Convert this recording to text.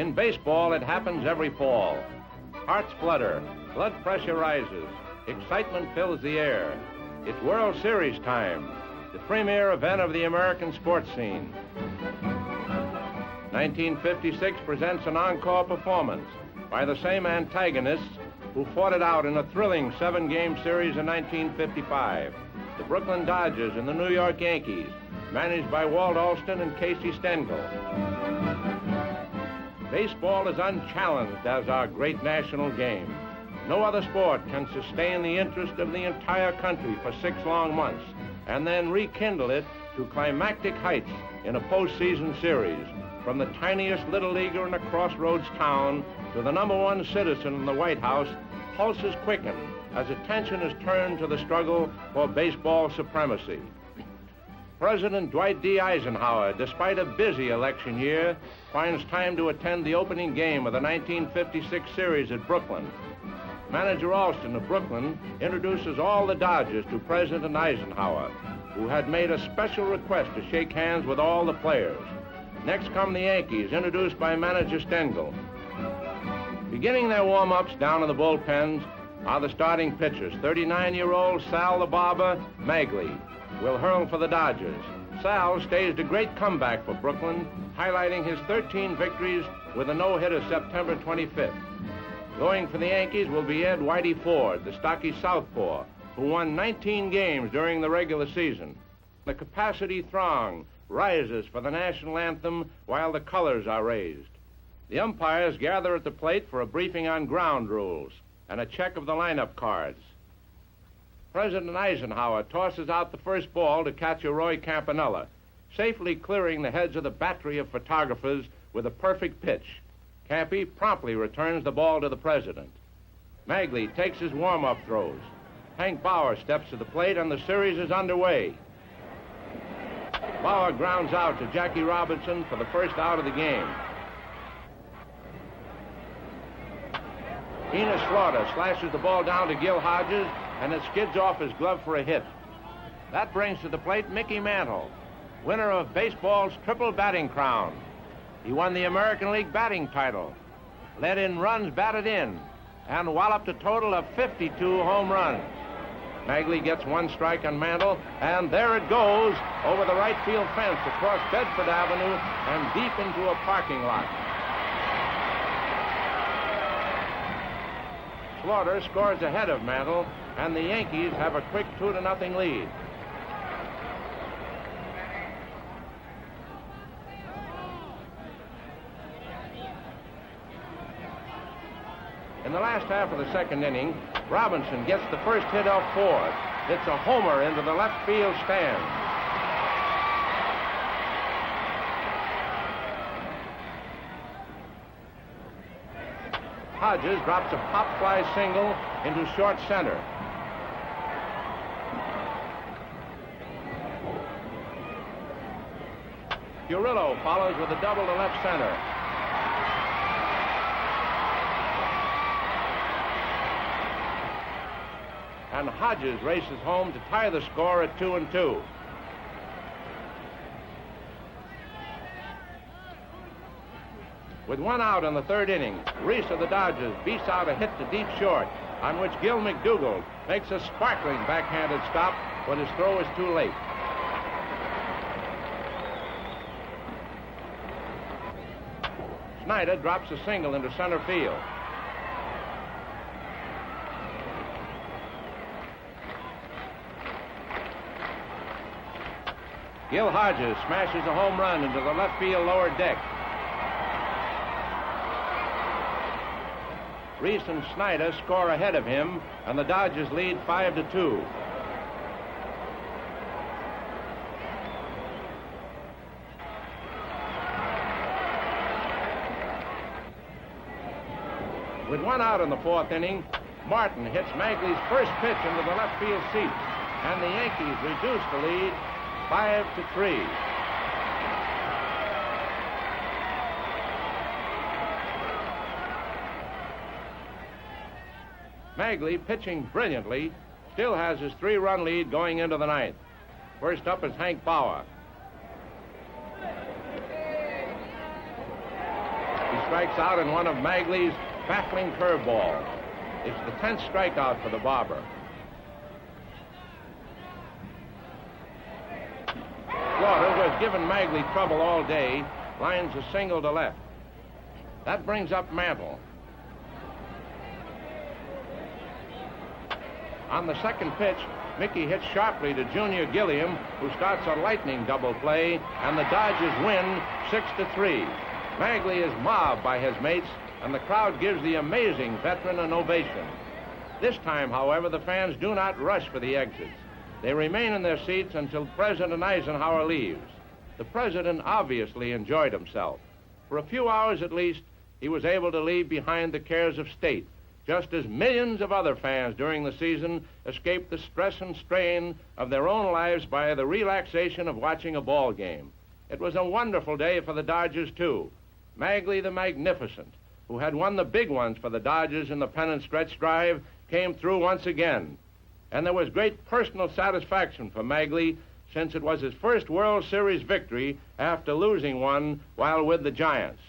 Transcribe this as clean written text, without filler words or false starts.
In baseball, it happens every fall. Hearts flutter, blood pressure rises, excitement fills the air. It's World Series time, the premier event of the American sports scene. 1956 presents an encore performance by the same antagonists who fought it out in a thrilling 7-game series in 1955. The Brooklyn Dodgers and the New York Yankees, managed by Walt Alston and Casey Stengel. Baseball is unchallenged as our great national game. No other sport can sustain the interest of the entire country for 6 long months and then rekindle it to climactic heights in a postseason series. From the tiniest little leaguer in a crossroads town to the #1 citizen in the White House, pulses quicken as attention is turned to the struggle for baseball supremacy. President Dwight D. Eisenhower, despite a busy election year, finds time to attend the opening game of the 1956 series at Brooklyn. Manager Alston of Brooklyn introduces all the Dodgers to President Eisenhower, who had made a special request to shake hands with all the players. Next come the Yankees, introduced by manager Stengel. Beginning their warm-ups down in the bullpens are the starting pitchers. 39-year-old Sal the Barber Magley will hurl for the Dodgers. Sal staged a great comeback for Brooklyn, highlighting his 13 victories with a no-hitter September 25th. Going for the Yankees will be Ed Whitey Ford, the stocky southpaw, who won 19 games during the regular season. The capacity throng rises for the national anthem while the colors are raised. The umpires gather at the plate for a briefing on ground rules and a check of the lineup cards. President Eisenhower tosses out the first ball to catcher Roy Campanella, safely clearing the heads of the battery of photographers with a perfect pitch. Campy promptly returns the ball to the president. Magley takes his warm-up throws. Hank Bauer steps to the plate and the series is underway. Bauer grounds out to Jackie Robinson for the first out of the game. Enos Slaughter slashes the ball down to Gil Hodges, and it skids off his glove for a hit. That brings to the plate Mickey Mantle, winner of baseball's triple batting crown. He won the American League batting title, led in runs batted in, and walloped a total of 52 home runs. Magley gets 1 strike on Mantle, and there it goes over the right field fence across Bedford Avenue and deep into a parking lot. Slaughter scores ahead of Mantle, and the Yankees have a quick 2-0 lead. In the last half of the second inning, Robinson gets the first hit off Ford. It's a homer into the left field stand. Hodges drops a pop fly single into short center. Curillo follows with a double to left center. And Hodges races home to tie the score at 2-2. With 1 out in the 3rd inning, Reese of the Dodgers beats out a hit to deep short, on which Gil McDougall makes a sparkling backhanded stop, but his throw is too late. Snyder drops a single into center field. Gil Hodges smashes a home run into the left field lower deck. Reese and Snyder score ahead of him, and the Dodgers lead 5-2. With 1 out in the 4th inning, Martin hits Magley's first pitch into the left field seats, and the Yankees reduce the lead 5-3. Magley, pitching brilliantly, still has his 3-run lead going into the 9th. First up is Hank Bauer. He's strikes out in one of Magley's baffling curveballs. It's the 10th strikeout for the barber. Slaughter, who has given Magley trouble all day, lines a single to left. That brings up Mantle. On the second pitch, Mickey hits sharply to Junior Gilliam, who starts a lightning double play, and the Dodgers win 6-3. Magley is mobbed by his mates, and the crowd gives the amazing veteran an ovation. This time, however, the fans do not rush for the exits. They remain in their seats until President Eisenhower leaves. The president obviously enjoyed himself. For a few hours at least, he was able to leave behind the cares of state, just as millions of other fans during the season escaped the stress and strain of their own lives by the relaxation of watching a ball game. It was a wonderful day for the Dodgers, too. Magley the Magnificent, who had won the big ones for the Dodgers in the pennant stretch drive, came through once again. And there was great personal satisfaction for Magley, since it was his first World Series victory after losing one while with the Giants.